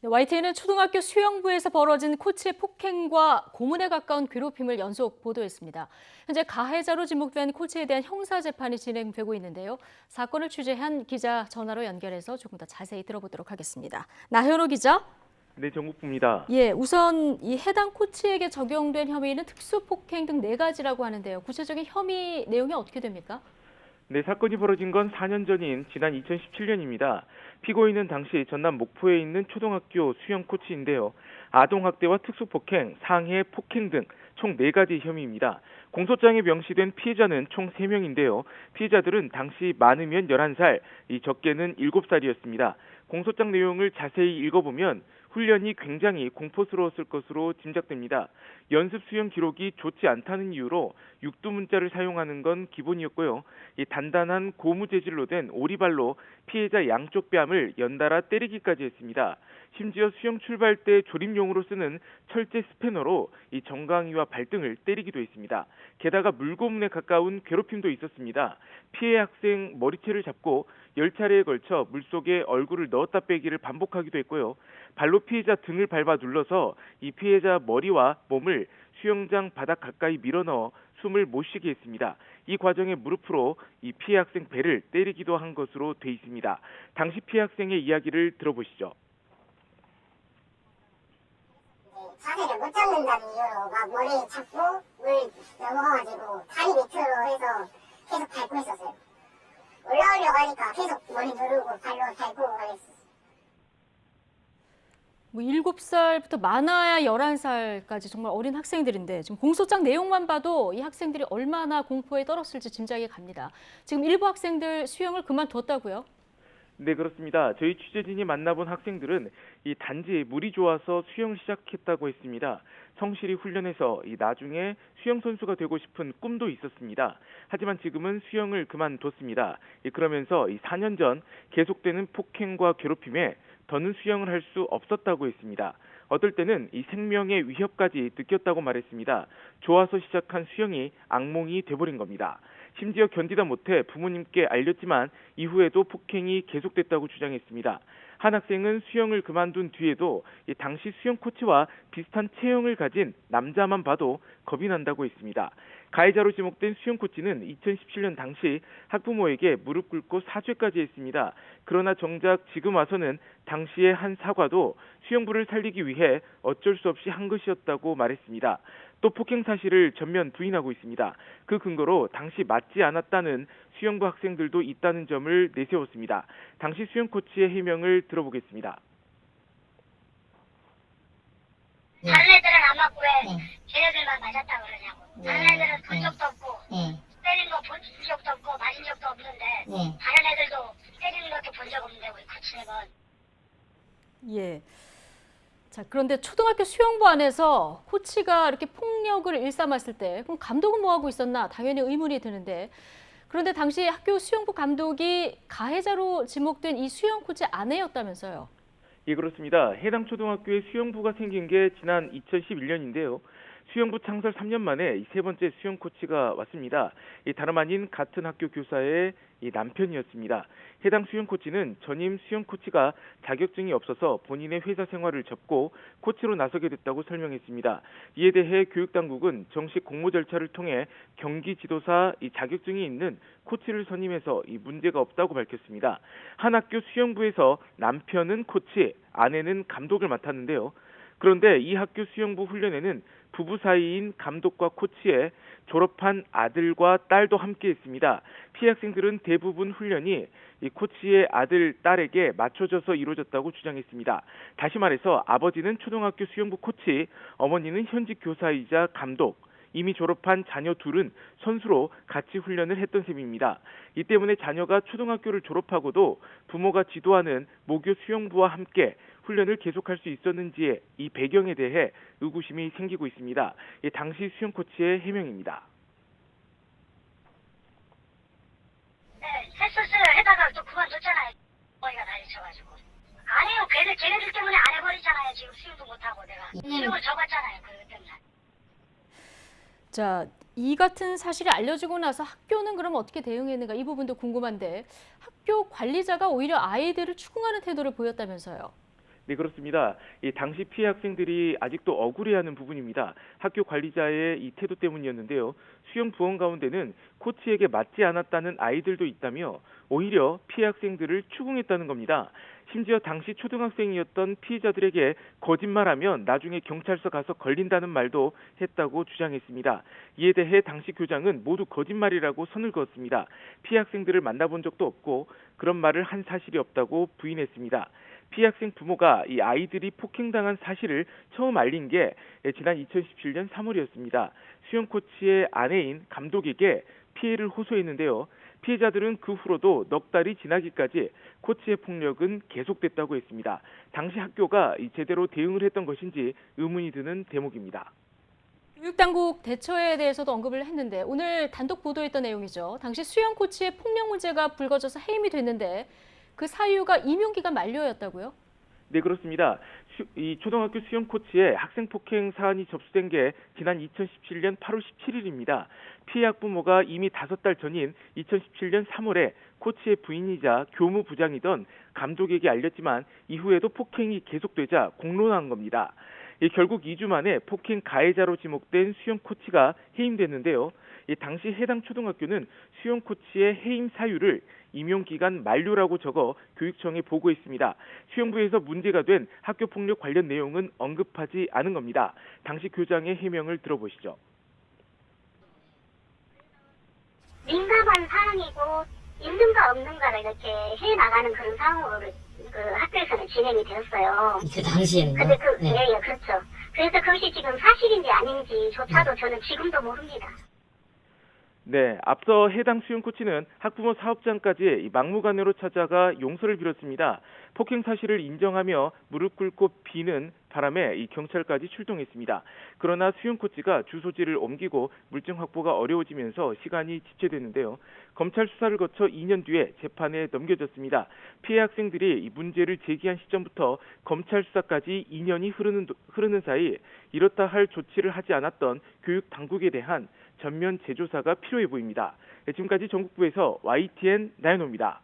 네, YTN은 초등학교 수영부에서 벌어진 코치의 폭행과 고문에 가까운 괴롭힘을 연속 보도했습니다. 현재 가해자로 지목된 코치에 대한 형사 재판이 진행되고 있는데요. 사건을 취재한 기자 전화로 연결해서 조금 더 자세히 들어보도록 하겠습니다. 나현호 기자. 네, 정국부입니다. 예, 우선 이 해당 코치에게 적용된 혐의는 특수폭행 등 4가지라고 하는데요. 구체적인 혐의 내용이 어떻게 됩니까? 네, 사건이 벌어진 건 4년 전인 지난 2017년입니다. 피고인은 당시 전남 목포에 있는 초등학교 수영 코치인데요. 아동학대와 특수폭행, 상해, 폭행 등 총 4가지 혐의입니다. 공소장에 명시된 피해자는 총 3명인데요. 피해자들은 당시 많으면 11살, 적게는 7살이었습니다. 공소장 내용을 자세히 읽어보면 훈련이 굉장히 공포스러웠을 것으로 짐작됩니다. 연습 수영 기록이 좋지 않다는 이유로 육두문자를 사용하는 건 기본이었고요. 이 단단한 고무 재질로 된 오리발로 피해자 양쪽 뺨을 연달아 때리기까지 했습니다. 심지어 수영 출발 때 조립용으로 쓰는 철제 스패너로 이 정강이와 발등을 때리기도 했습니다. 게다가 물고문에 가까운 괴롭힘도 있었습니다. 피해 학생 머리채를 잡고 10차례에 걸쳐 물속에 얼굴을 넣었다 빼기를 반복하기도 했고요. 발로 피해자 등을 밟아 눌러서 이 피해자 머리와 몸을 수영장 바닥 가까이 밀어넣어 숨을 못 쉬게 했습니다. 이 과정에 무릎으로 이 피해 학생 배를 때리기도 한 것으로 돼 있습니다. 당시 피해 학생의 이야기를 들어보시죠. 자세를 못 잡는다는 이유로 막 머리 잡고 물 넘어가가지고 다리 밑으로 해서 계속 밟고 있었어요. 올라오려고 하니까 계속 머리 누르고 발로 밟고 그랬어요. 7살부터 많아야 11살까지 정말 어린 학생들인데 지금 공소장 내용만 봐도 이 학생들이 얼마나 공포에 떨었을지 짐작이 갑니다. 지금 일부 학생들 수영을 그만뒀다고요? 네, 그렇습니다. 저희 취재진이 만나본 학생들은 이 단지 물이 좋아서 수영을 시작했다고 했습니다. 성실히 훈련해서 이 나중에 수영 선수가 되고 싶은 꿈도 있었습니다. 하지만 지금은 수영을 그만뒀습니다. 그러면서 이 4년 전 계속되는 폭행과 괴롭힘에 더는 수영을 할 수 없었다고 했습니다. 어떨 때는 이 생명의 위협까지 느꼈다고 말했습니다. 좋아서 시작한 수영이 악몽이 돼버린 겁니다. 심지어 견디다 못해 부모님께 알렸지만 이후에도 폭행이 계속됐다고 주장했습니다. 한 학생은 수영을 그만둔 뒤에도 당시 수영 코치와 비슷한 체형을 가진 남자만 봐도 겁이 난다고 했습니다. 가해자로 지목된 수영 코치는 2017년 당시 학부모에게 무릎 꿇고 사죄까지 했습니다. 그러나 정작 지금 와서는 당시의 한 사과도 수영부를 살리기 위해 어쩔 수 없이 한 것이었다고 말했습니다. 또 폭행 사실을 전면 부인하고 있습니다. 그 근거로 당시 맞지 않았다는 수영부 학생들도 있다는 점을 내세웠습니다. 당시 수영 코치의 해명을 들어보겠습니다. 다른 애들은 안 맞고 왜 걔네들만 맞았다 그러냐고. 다른 애들은 본 적도 없고 때린 거 본 적도 없고 맞은 적도 없는데 다른 애들도 때리는 것도 본 적 없는데 우리 코치는 예. 자, 그런데 초등학교 수영부 안에서 코치가 이렇게 폭력을 일삼았을 때 그럼 감독은 뭐 하고 있었나 당연히 의문이 드는데 그런데 당시 학교 수영부 감독이 가해자로 지목된 이 수영 코치 아내였다면서요. 예, 그렇습니다. 해당 초등학교에 수영부가 생긴 게 지난 2011년인데요. 수영부 창설 3년 만에 세 번째 수영 코치가 왔습니다. 다름 아닌 같은 학교 교사의 남편이었습니다. 해당 수영 코치는 전임 수영 코치가 자격증이 없어서 본인의 회사 생활을 접고 코치로 나서게 됐다고 설명했습니다. 이에 대해 교육당국은 정식 공모 절차를 통해 경기 지도사 자격증이 있는 코치를 선임해서 문제가 없다고 밝혔습니다. 한 학교 수영부에서 남편은 코치, 아내는 감독을 맡았는데요. 그런데 이 학교 수영부 훈련에는 부부 사이인 감독과 코치의 졸업한 아들과 딸도 함께 했습니다. 피해 학생들은 대부분 훈련이 이 코치의 아들, 딸에게 맞춰져서 이루어졌다고 주장했습니다. 다시 말해서 아버지는 초등학교 수영부 코치, 어머니는 현직 교사이자 감독, 이미 졸업한 자녀 둘은 선수로 같이 훈련을 했던 셈입니다. 이 때문에 자녀가 초등학교를 졸업하고도 부모가 지도하는 모교 수영부와 함께 훈련을 계속할 수 있었는지의 이 배경에 대해 의구심이 생기고 있습니다. 당시 수영 코치의 해명입니다. 네, 헬스를 해다가 또 그만뒀잖아요. 머리가 난리쳐가지고 안 해요. 걔네들 때문에 안 해버리잖아요. 지금 수영도 못하고 내가 수영을 접었잖아요. 그 때문에. 자, 이 같은 사실이 알려지고 나서 학교는 그럼 어떻게 대응했는가 이 부분도 궁금한데 학교 관리자가 오히려 아이들을 추궁하는 태도를 보였다면서요. 네, 그렇습니다. 이 당시 피해 학생들이 아직도 억울해하는 부분입니다. 학교 관리자의 이 태도 때문이었는데요. 수영 부원 가운데는 코치에게 맞지 않았다는 아이들도 있다며 오히려 피해 학생들을 추궁했다는 겁니다. 심지어 당시 초등학생이었던 피해자들에게 거짓말하면 나중에 경찰서 가서 걸린다는 말도 했다고 주장했습니다. 이에 대해 당시 교장은 모두 거짓말이라고 선을 그었습니다. 피해 학생들을 만나본 적도 없고 그런 말을 한 사실이 없다고 부인했습니다. 피해 학생 부모가 이 아이들이 폭행당한 사실을 처음 알린 게 지난 2017년 3월이었습니다. 수영 코치의 아내인 감독에게 피해를 호소했는데요. 피해자들은 그 후로도 넉 달이 지나기까지 코치의 폭력은 계속됐다고 했습니다. 당시 학교가 제대로 대응을 했던 것인지 의문이 드는 대목입니다. 교육당국 대처에 대해서도 언급을 했는데 오늘 단독 보도했던 내용이죠. 당시 수영 코치의 폭력 문제가 불거져서 해임이 됐는데 그 사유가 임용기간 만료였다고요? 네, 그렇습니다. 이 초등학교 수영 코치의 학생 폭행 사안이 접수된 게 지난 2017년 8월 17일입니다. 피해 학부모가 이미 5달 전인 2017년 3월에 코치의 부인이자 교무부장이던 감독에게 알렸지만 이후에도 폭행이 계속되자 공론한 겁니다. 결국 2주 만에 폭행 가해자로 지목된 수영 코치가 해임됐는데요. 당시 해당 초등학교는 수영 코치의 해임 사유를 임용기간 만료라고 적어 교육청에 보고했습니다. 수영부에서 문제가 된 학교폭력 관련 내용은 언급하지 않은 겁니다. 당시 교장의 해명을 들어보시죠. 민감한 사항이고 있는가 없는가를 이렇게 해나가는 그런 상황으로 그 학교에서는 진행이 되었어요. 그 당시에는요? 근데 네. 예, 그렇죠. 그래서 그것이 지금 사실인지 아닌지조차도 저는 지금도 모릅니다. 네, 앞서 해당 수영 코치는 학부모 사업장까지 막무가내로 찾아가 용서를 빌었습니다. 폭행 사실을 인정하며 무릎 꿇고 비는 바람에 이 경찰까지 출동했습니다. 그러나 수영 코치가 주소지를 옮기고 물증 확보가 어려워지면서 시간이 지체됐는데요. 검찰 수사를 거쳐 2년 뒤에 재판에 넘겨졌습니다. 피해 학생들이 이 문제를 제기한 시점부터 검찰 수사까지 2년이 흐르는 사이 이렇다 할 조치를 하지 않았던 교육 당국에 대한 전면 재조사가 필요해 보입니다. 지금까지 전국부에서 YTN 나연호입니다.